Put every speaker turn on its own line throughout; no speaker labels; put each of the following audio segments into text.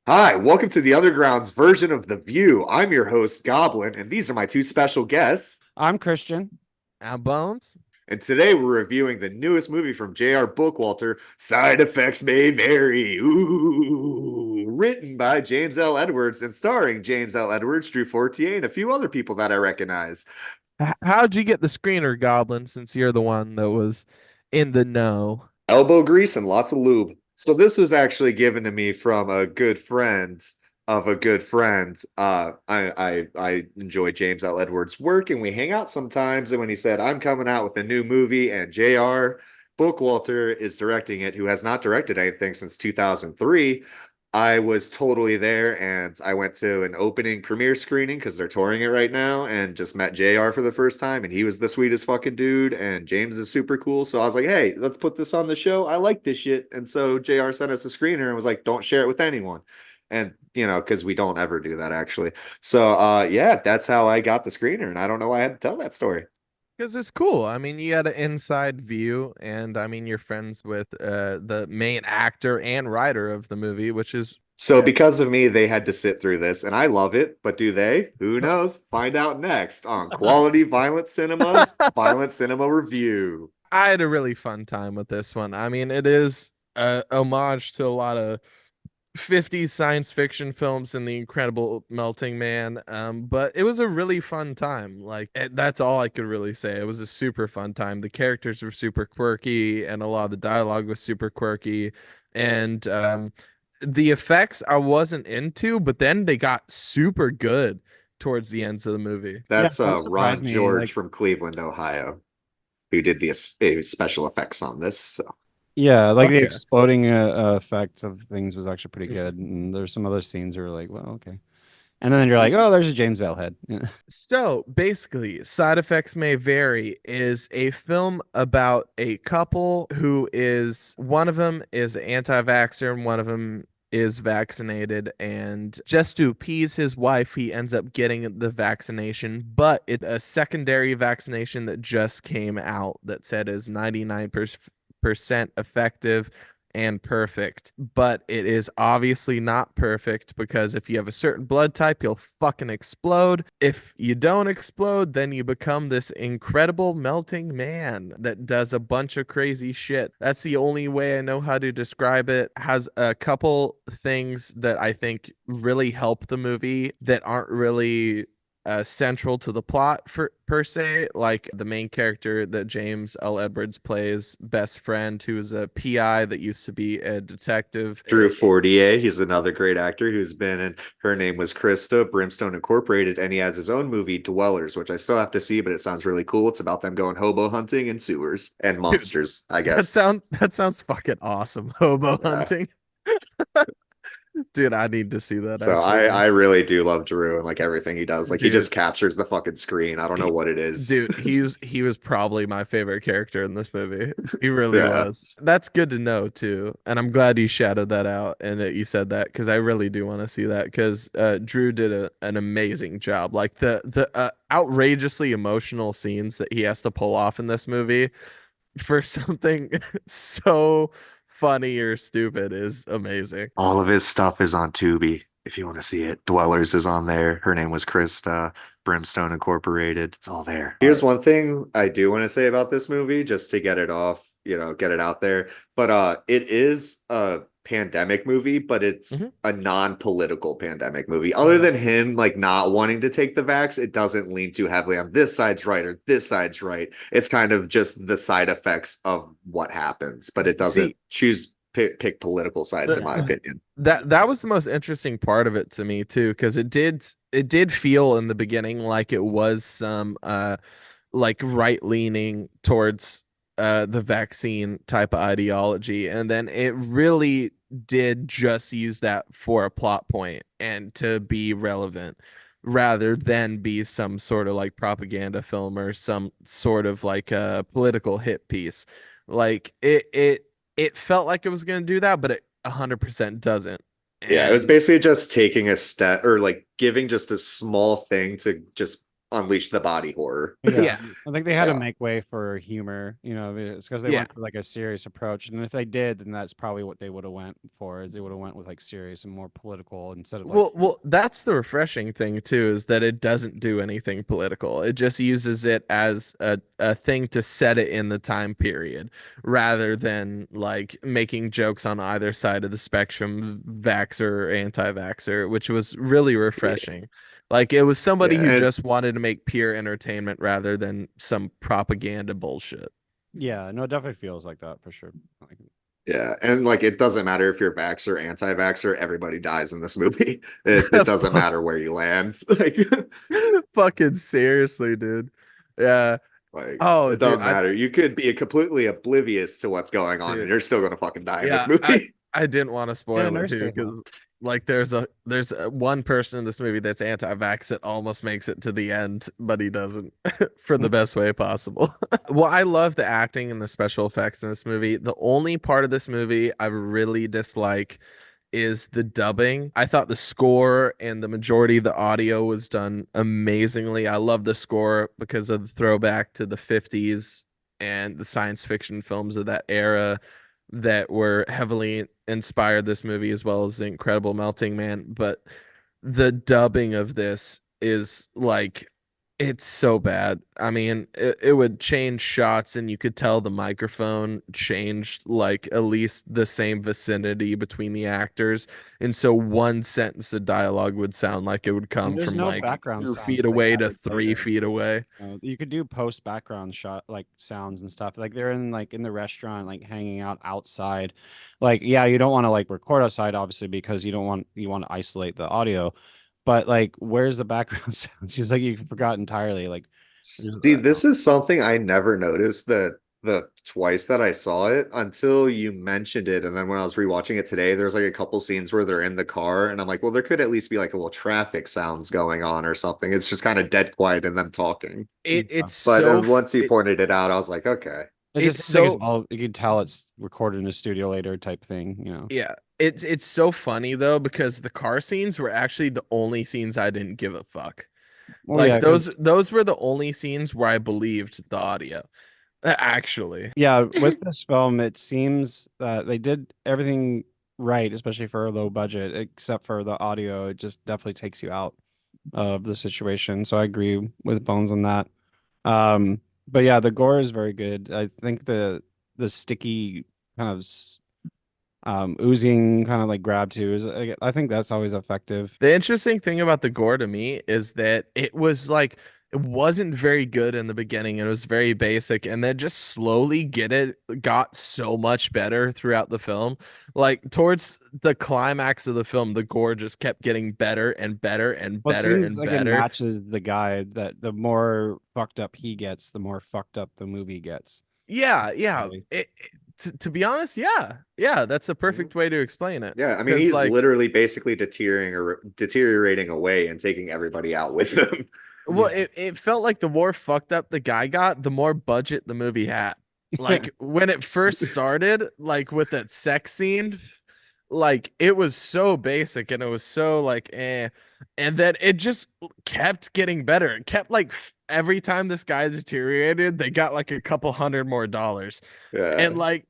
Hi, welcome to the Underground's version of The View. I'm your host, Goblin, and these are my two special guests.
I'm Christian.
Bones.
And today we're reviewing the newest movie from J.R. Bookwalter, Side Effects May Vary. Ooh, written by James L. Edwards and starring James L. Edwards, Drew Fortier, and a few other people that I recognize.
How'd you get the screener, Goblin, since you're the one that was in the know?
Elbow grease and lots of lube. So this was actually given to me from a good friend of a good friend. I enjoy James L. Edwards' work, and we hang out sometimes. And when he said, I'm coming out with a new movie, and J.R. Bookwalter is directing it, who has not directed anything since 2003, I was totally there, and I went to an opening premiere screening because they're touring it right now, and just met JR for the first time, and he was the sweetest fucking dude, and James is super cool. So I was like, hey, let's put this on the show. I like this shit. And so JR sent us a screener and was like, don't share it with anyone. And because we don't ever do that actually. So yeah, that's how I got the screener, and I don't know why I had to tell that story.
Because it's cool. I mean, you had an inside view, and I mean, you're friends with the main actor and writer of the movie, which is
So because of me, they had to sit through this, and I love it. But do they? Who knows? Find out next on Quality Violent Cinema's Violent Cinema Review.
I had a really fun time with this one. I mean, it is a homage to a lot of 50s science fiction films and the Incredible Melting Man, but it was a really fun time. That's all I could really say. It was a super fun time. The characters were super quirky, and a lot of the dialogue was super quirky, and the effects I wasn't into, but then they got super good towards the ends of the movie.
That's
Yeah, so it
Ron
surprised me,
George from Cleveland, Ohio, who did the special effects on this. So.
Yeah, like the
Okay.
exploding effect of things was actually pretty good. And there's some other scenes that were like, well, okay. And then you're like, oh, there's a James Bale head.
So basically, Side Effects May Vary is a film about a couple who is, one of them is anti-vaxxer and one of them is vaccinated, and just to appease his wife, he ends up getting the vaccination, but it's a secondary vaccination that just came out that said is 99% effective and perfect, but it is obviously not perfect because if you have a certain blood type, you'll fucking explode. If you don't explode, then you become this incredible melting man that does a bunch of crazy shit. That's the only way I know how to describe it. Has a couple things that I think really help the movie that aren't really central to the plot per se, like the main character that James L. Edwards plays, best friend, who is a PI that used to be a detective.
Drew Fortier, he's another great actor who's been in Her Name Was Krista, Brimstone Incorporated, and he has his own movie, Dwellers, which I still have to see, but it sounds really cool. It's about them going hobo hunting in sewers and monsters, I guess.
That sounds fucking awesome. Hobo hunting. Dude, I need to see that.
So I really do love Drew and like everything he does. Like
Dude.
he just captures the fucking screen. I don't know what it is.
Dude, he was probably my favorite character in this movie. He really was. That's good to know too. And I'm glad you shadowed that out and that you said that, because I really do want to see that, because Drew did an amazing job. Like the outrageously emotional scenes that he has to pull off in this movie for something so funny or stupid is amazing.
All of his stuff is on Tubi if you want to see it. Dwellers is on there. Her Name Was Krista, Brimstone Incorporated. It's all there. Here's one thing I do want to say about this movie, just to get it off, get it out there. But it is a pandemic movie, but it's a non-political pandemic movie. Other than him like not wanting to take the vax, it doesn't lean too heavily on this side's right or this side's right. It's kind of just the side effects of what happens, but it doesn't pick political sides, in my opinion.
That was the most interesting part of it to me too, because it did feel in the beginning like it was some like right leaning towards the vaccine type of ideology, and then it really did just use that for a plot point and to be relevant rather than be some sort of like propaganda film or some sort of like a political hit piece. Like it felt like it was going to do that, but it 100% doesn't.
Yeah, it was basically just taking a step, or like giving just a small thing to just unleash the body horror.
Yeah,
Yeah.
I think they had to
Yeah.
make way for humor. It's because they
Yeah.
went for like a serious approach, and if they did, then that's probably what they would have went for. Is they would have went with like serious and more political instead of like.
Well, that's the refreshing thing too, is that it doesn't do anything political. It just uses it as a thing to set it in the time period, rather than like making jokes on either side of the spectrum, vaxxer, anti-vaxxer, which was really
Yeah.
refreshing. Like it was somebody
Yeah.
who
And
just wanted to make pure entertainment rather than some propaganda bullshit.
Yeah, no, it definitely feels like that for sure. Like,
yeah. And like it doesn't matter if you're vax or anti-vaxxer, everybody dies in this movie. It doesn't matter where you land.
Fucking seriously, dude. Yeah.
Like
Oh,
it
dude,
doesn't matter. You could be completely oblivious to what's going on and
dude.
you're still gonna fucking die in this
Yeah, I
movie.
I didn't want to
yeah,
spoil it
nurse
too,
saved him.
because like there's one person in this movie that's anti-vax that almost makes it to the end, but he doesn't for the best way possible. Well, I love the acting and the special effects in this movie. The only part of this movie I really dislike is the dubbing. I thought the score and the majority of the audio was done amazingly. I love the score because of the throwback to the 50s and the science fiction films of that era that were heavily inspired this movie, as well as The Incredible Melting Man. But the dubbing of this is like, it's so bad. I mean, it would change shots and you could tell the microphone changed like at least the same vicinity between the actors. And so one sentence of dialogue would sound like it would
And
come
there's
from
no
like
background
two
sounds
feet
that they
away to
added
3 feet away.
You could do post background shot like sounds and stuff. Like they're in the restaurant, like hanging out outside. Like, yeah, you don't want to like record outside, obviously, because you want to isolate the audio. But like, where's the background sounds? She's like, you forgot entirely. Like, there's
See, this is something I never noticed the twice that I saw it until you mentioned it. And then when I was rewatching it today, there's like a couple scenes where they're in the car, and I'm like, well, there could at least be like a little traffic sounds going on or something. It's just kind of dead quiet and them talking.
It's
But
so
once you pointed it out, I was like, okay.
it
it's
just seems like
so
you could tell it's recorded in a studio later type thing.
yeah. It's so funny though, because the car scenes were actually the only scenes I didn't give a fuck.
Well,
Like
yeah, because
those were the only scenes where I believed the audio. Actually.
yeah, with this film, it seems that they did everything right, especially for a low budget, except for the audio. It just definitely takes you out of the situation. So I agree with Bones on that. But yeah, the gore is very good. I think the sticky kind of oozing kind of like grab too is I think that's always effective.
The interesting thing about the gore to me is that it was like it wasn't very good in the beginning. It was very basic, and then just slowly got so much better throughout the film. Like towards the climax of the film, the gore just kept getting better and better and
Well, it
better
seems
and
like it
better.
matches the guy that the more fucked up he gets, the more fucked up the movie gets.
Yeah, yeah.
Really.
To be honest, yeah, yeah, that's the perfect way to explain it.
Yeah, I mean,
Because
he's
like,
literally basically deteriorating away and taking everybody out with him.
well,
Yeah.
it felt like the more fucked up the guy got, the more budget the movie had. Like when it first started, like with that sex scene, like it was so basic and it was so like and then it just kept getting better. It kept like every time this guy deteriorated, they got like a couple hundred more dollars.
Yeah.
And like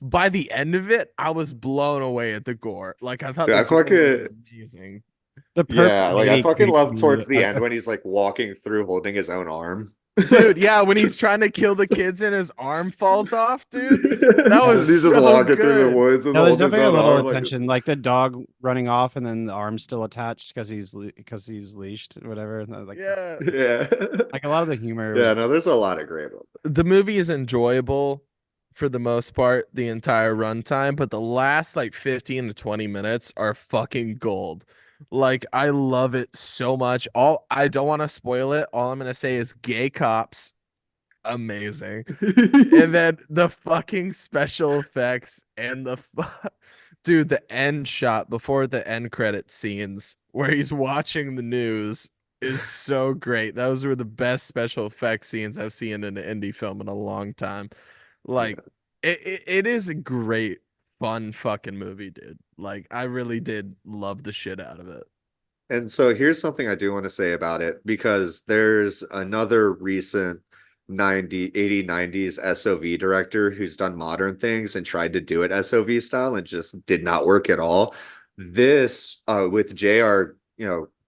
by the end of it, I was blown away at the gore. Like I thought
Dude,
the
I
gore was
fucking
amazing.
The perfect
yeah, like I
lady
fucking
creeps
love
me.
towards the end when he's like walking through holding his own arm.
Dude, yeah, when he's
Just
trying to kill the kids and his arm falls off, dude. That
Yeah.
was
and he's just
so
walking through the
good.
woods and
No, there's
holding his
definitely a
own
little
arm like
attention, like the dog running off and then the arm's still attached because he's leashed or whatever. And
Yeah.
yeah.
like a lot of the humor
Yeah,
was
no, there's a lot of great ones.
The movie is enjoyable for the most part, the entire runtime, but the last like 15 to 20 minutes are fucking gold. Like I love it so much. All I don't want to spoil it. All I'm gonna say is gay cops, amazing. And then the fucking special effects and dude, the end shot before the end credit scenes where he's watching the news is so great. Those were the best special effects scenes I've seen in an indie film in a long time. Like
Yeah.
it is a great, fun fucking movie, dude. Like I really did love the shit out of it.
And so here's something I do want to say about it because there's another recent 90s SOV director who's done modern things and tried to do it SOV style and just did not work at all. This with JR,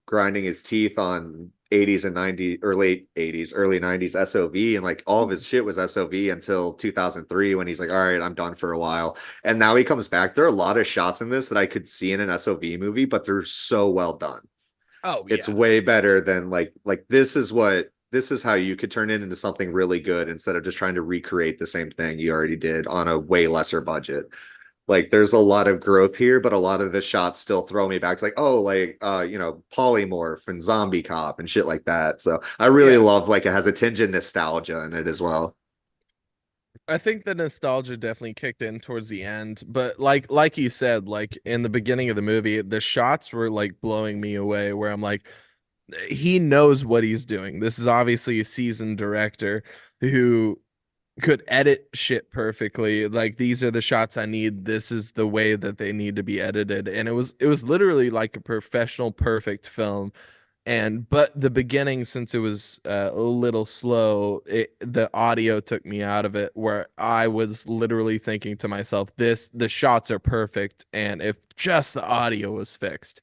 grinding his teeth on 80s and 90s or late 80s, early 90s SOV, and like all of his shit was SOV until 2003 when he's like, all right, I'm done for a while. And now he comes back. There are a lot of shots in this that I could see in an SOV movie, but they're so well done.
Oh
It's
yeah.
way better than like this is how you could turn it into something really good instead of just trying to recreate the same thing you already did on a way lesser budget. Like there's a lot of growth here, but a lot of the shots still throw me back to like, oh, like polymorph and zombie cop and shit like that. So I really
Yeah.
love like it has a tinge of nostalgia in it as well.
I think the nostalgia definitely kicked in towards the end, but like you said, like in the beginning of the movie, the shots were like blowing me away where I'm like, he knows what he's doing. This is obviously a seasoned director who could edit shit perfectly. Like these are the shots I need. This is the way that they need to be edited. And it was literally like a professional perfect film. And but the beginning, since it was a little slow, the audio took me out of it where I was literally thinking to myself, the shots are perfect and if just the audio was fixed.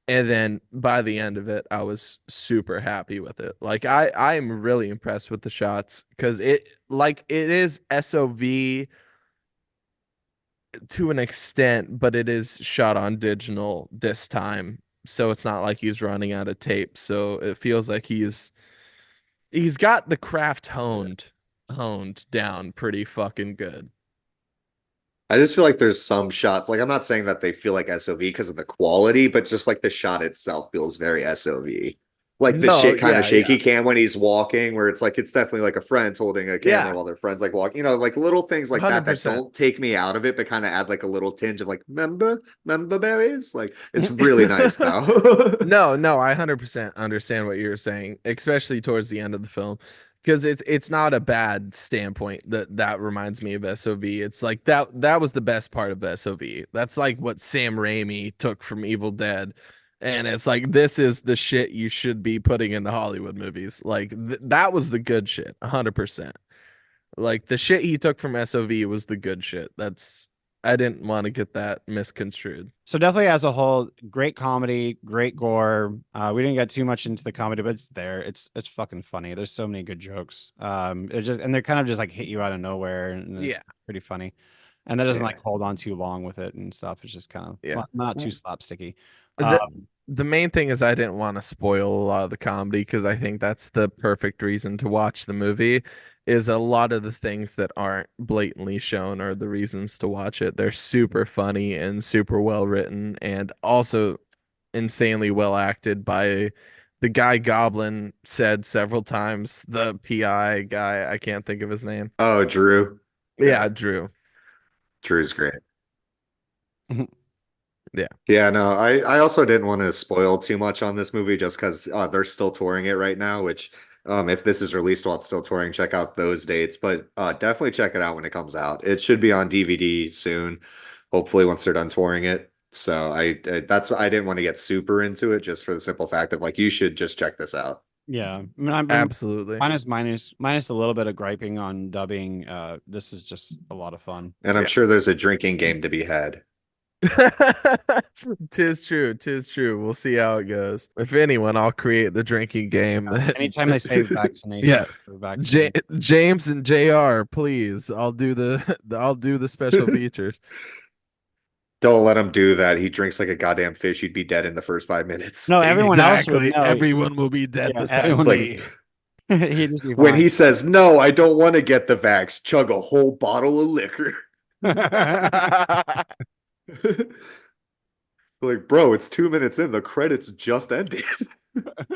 And then by the end of it, I was super happy with it. Like I'm really impressed with the shots because it is SOV to an extent, but it is shot on digital this time. So it's not like he's running out of tape. So it feels like he's got the craft honed down pretty fucking good.
I just feel like there's some shots, like I'm not saying that they feel like SOV because of the quality, but just like the shot itself feels very SOV. Like the
No,
shit kind of
yeah, yeah.
shaky cam when he's walking, where it's like it's definitely like a friend's holding a camera
Yeah,
while their friends like walking, like little things like that that
100%.
don't take me out of it, but kind of add like a little tinge of like member berries. Like it's really nice though.
No, no, I 100% understand what you're saying, especially towards the end of the film, because it's not a bad standpoint that reminds me of SOV. It's like that was the best part of SOV. That's like what Sam Raimi took from Evil Dead. And it's like this is the shit you should be putting into Hollywood movies. Like that was the good shit, 100%. Like the shit he took from SOV was the good shit. That's I didn't want to get that misconstrued.
So definitely as a whole, great comedy, great gore. We didn't get too much into the comedy, but it's there. It's fucking funny. There's so many good jokes. It just and they're kind of just like hit you out of nowhere, and it's
Yeah,
pretty funny. And that doesn't
yeah,
like hold on too long with it and stuff. It's just kind of
yeah.
not too slapsticky.
The
Um,
the main thing is I didn't want to spoil a lot of the comedy because I think that's the perfect reason to watch the movie is a lot of the things that aren't blatantly shown are the reasons to watch it. They're super funny and super well written and also insanely well acted by the guy Goblin said several times, the PI guy, I can't think of his name.
Oh, Drew.
Yeah,
Yeah,
Drew.
Drew's great.
Yeah.
Yeah, no, I also didn't want to spoil too much on this movie just because they're still touring it right now, which if this is released while it's still touring, check out those dates. But definitely check it out when it comes out. It should be on DVD soon, hopefully once they're done touring it. So I didn't want to get super into it just for the simple fact of like you should just check this out.
yeah, I mean, I'm
Absolutely.
minus a little bit of griping on dubbing. This is just a lot of fun.
And I'm
Yeah.
sure there's a drinking game to be had.
Tis true, tis true. We'll see how it goes. If anyone, I'll create the drinking game that
Anytime they say vaccination
yeah.
or vaccine,
James and JR, please. I'll do the special features.
Don't let him do that. He drinks like a goddamn fish. He'd be dead in the first 5 minutes.
no, everyone else would
Exactly.
know.
Everyone will be dead
Yeah,
besides
everyone.
Like
me.
He'd just be
when
fine.
he says, no, I don't want to get the vax, chug a whole bottle of liquor. Like, bro, it's 2 minutes in. The credits just ended.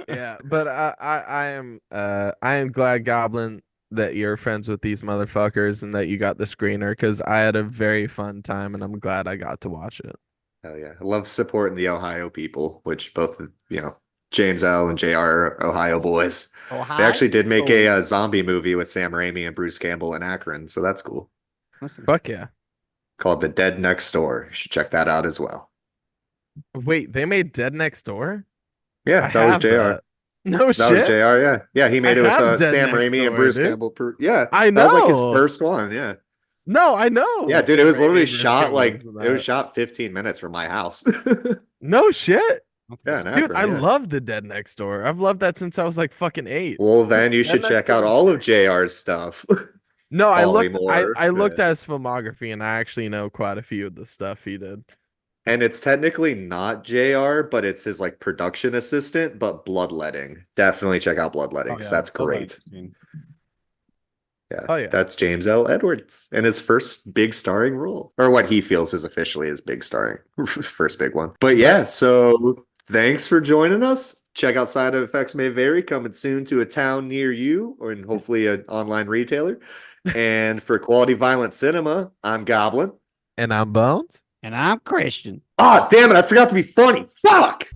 Yeah, but I am glad Goblin that you're friends with these motherfuckers and that you got the screener because I had a very fun time and I'm glad I got to watch it.
Hell yeah. I love supporting the Ohio people, which both, James L. and JR are Ohio boys.
Oh,
They
hi.
actually did make
Oh,
a zombie movie with Sam Raimi and Bruce Campbell in Akron. So that's cool.
listen.
Fuck yeah.
Called The Dead Next Door. You should check that out as well.
Wait, they made Dead Next Door?
Yeah,
I
that was
have
JR.
that. No
That was
shit.
JR, yeah. Yeah, he made
I
it with
have Dead
Sam
Next
Raimi and
Door,
Bruce
dude.
Campbell. Yeah,
I
that was like his
know.
first one, yeah.
No, I know.
Yeah, dude, it
Sam
was
Raimi
literally
and Bruce
shot
Campbell
like
was in
it was
that.
shot 15 minutes from my house.
No shit.
Yeah, in
Dude,
Akron,
I
yeah.
love the Dead Next Door. I've loved that since I was like fucking 8.
Well, then you
Dead
should
Next
check out
Door is
all of
great.
JR's stuff.
No, I looked
Polymorph.
I looked
Yeah.
at his filmography and I actually know quite a few of the stuff he did.
And it's technically not JR, but it's his like production assistant, but Bloodletting. Definitely check out Bloodletting
Oh
because
yeah,
that's
that was
great.
interesting.
Yeah,
Oh yeah.
that's James L. Edwards and his first big starring role, or what he feels is officially his big starring first big one. But yeah, so thanks for joining us. Check out Side Effects May Vary, coming soon to a town near you, or in hopefully an online retailer. And for Quality Violent Cinema, I'm Goblin.
And I'm Bones.
And I'm Christian.
Ah, damn it! I forgot to be funny. Fuck.